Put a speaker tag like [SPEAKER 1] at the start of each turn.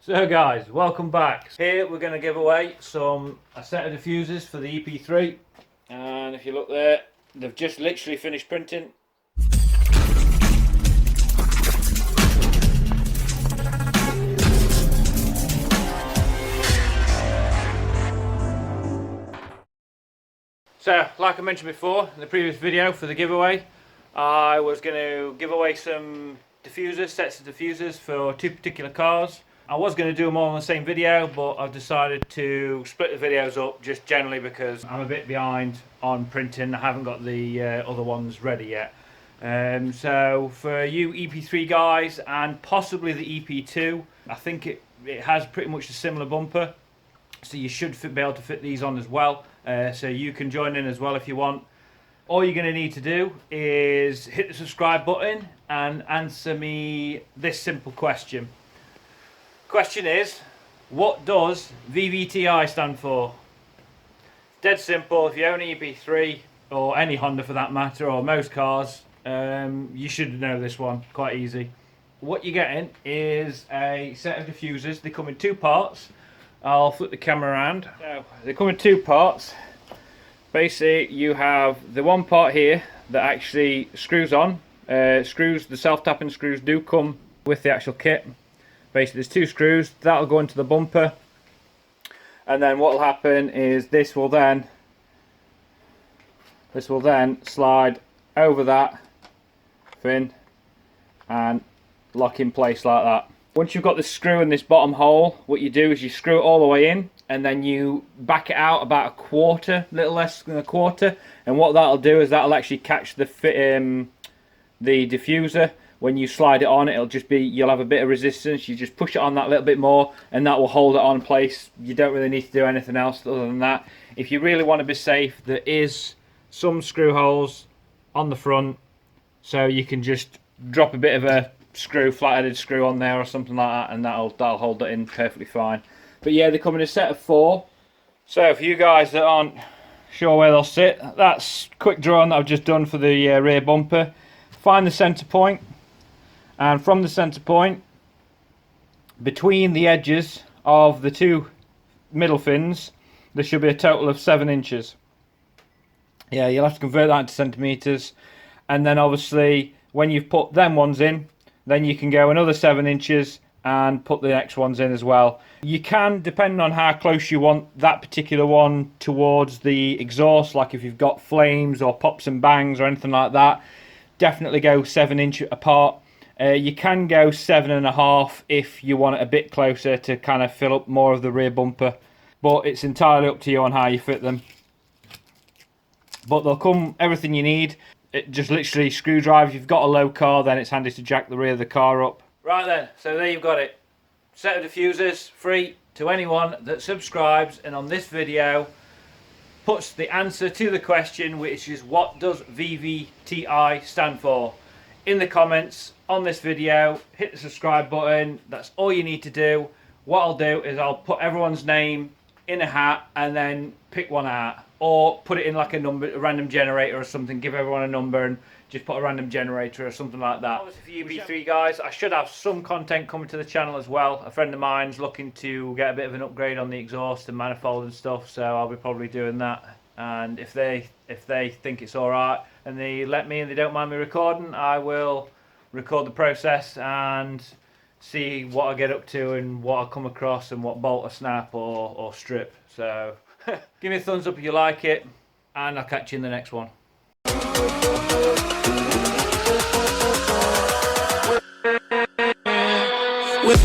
[SPEAKER 1] So guys, welcome back. Here we're going to give away a set of diffusers for the EP3, and if you look there, they've just literally finished printing. So, like I mentioned before in the previous video for the giveaway, I was going to give away some diffusers, sets of diffusers for two particular cars. I was going to do them all in the same video, but I've decided to split the videos up just generally because I'm a bit behind on printing. I haven't got the other ones ready yet. So for you EP3 guys and possibly the EP2, I think it has pretty much a similar bumper. So you should be able to fit these on as well. So you can join in as well if you want. All you're going to need to do is hit the subscribe button and answer me this simple question. Question is, what does VVTI stand for? Dead simple. If you own an EP3 or any Honda for that matter, or most cars, you should know this one. Quite easy. What you're getting is a set of diffusers. They come in two parts. I'll flip the camera around. So they come in two parts. Basically, you have the one part here that actually screws on. The self-tapping screws do come with the actual kit. Basically, there's two screws that'll go into the bumper, and then what will happen is this will then slide over that fin and lock in place like that. Once you've got the screw in this bottom hole, what you do is you screw it all the way in, and then you back it out about a quarter, little less than a quarter, and what that'll do is that'll actually catch the diffuser. When you slide it on, you'll have a bit of resistance. You just push it on that little bit more, and that will hold it on place. You don't really need to do anything else other than that. If you really want to be safe, there is some screw holes on the front, so you can just drop a bit of a flat-headed screw on there or something like that, and that'll hold it in perfectly fine. But yeah, they come in a set of 4. So for you guys that aren't sure where they'll sit, that's a quick drawing that I've just done for the rear bumper. Find the center point. And from the center point, between the edges of the two middle fins, there should be a total of 7 inches. Yeah, you'll have to convert that into centimeters. And then obviously, when you've put them ones in, then you can go another 7 inches and put the next ones in as well. You can, depending on how close you want that particular one towards the exhaust, like if you've got flames or pops and bangs or anything like that, definitely go 7 inch apart. You can go 7.5 if you want it a bit closer to kind of fill up more of the rear bumper, but it's entirely up to you on how you fit them. But they'll come everything you need. It just literally screwdriver. If you've got a low car, then it's handy to jack the rear of the car up. Right then, so there you've got it. Set of diffusers, free to anyone that subscribes, and on this video puts the answer to the question, which is what does VVTI stand for? In the comments on this video, hit the subscribe button. That's all you need to do. What I'll do is I'll put everyone's name in a hat and then pick one out, or put it in like a random generator or something. Give everyone a number and just put a random generator or something like that. Obviously for you EP3 guys, I should have some content coming to the channel as well. A friend of mine's looking to get a bit of an upgrade on the exhaust and manifold and stuff, so I'll be probably doing that. And if they think it's alright and they let me and they don't mind me recording, I will record the process and see what I get up to and what I come across and what bolt I snap or strip. So give me a thumbs up if you like it, and I'll catch you in the next one. With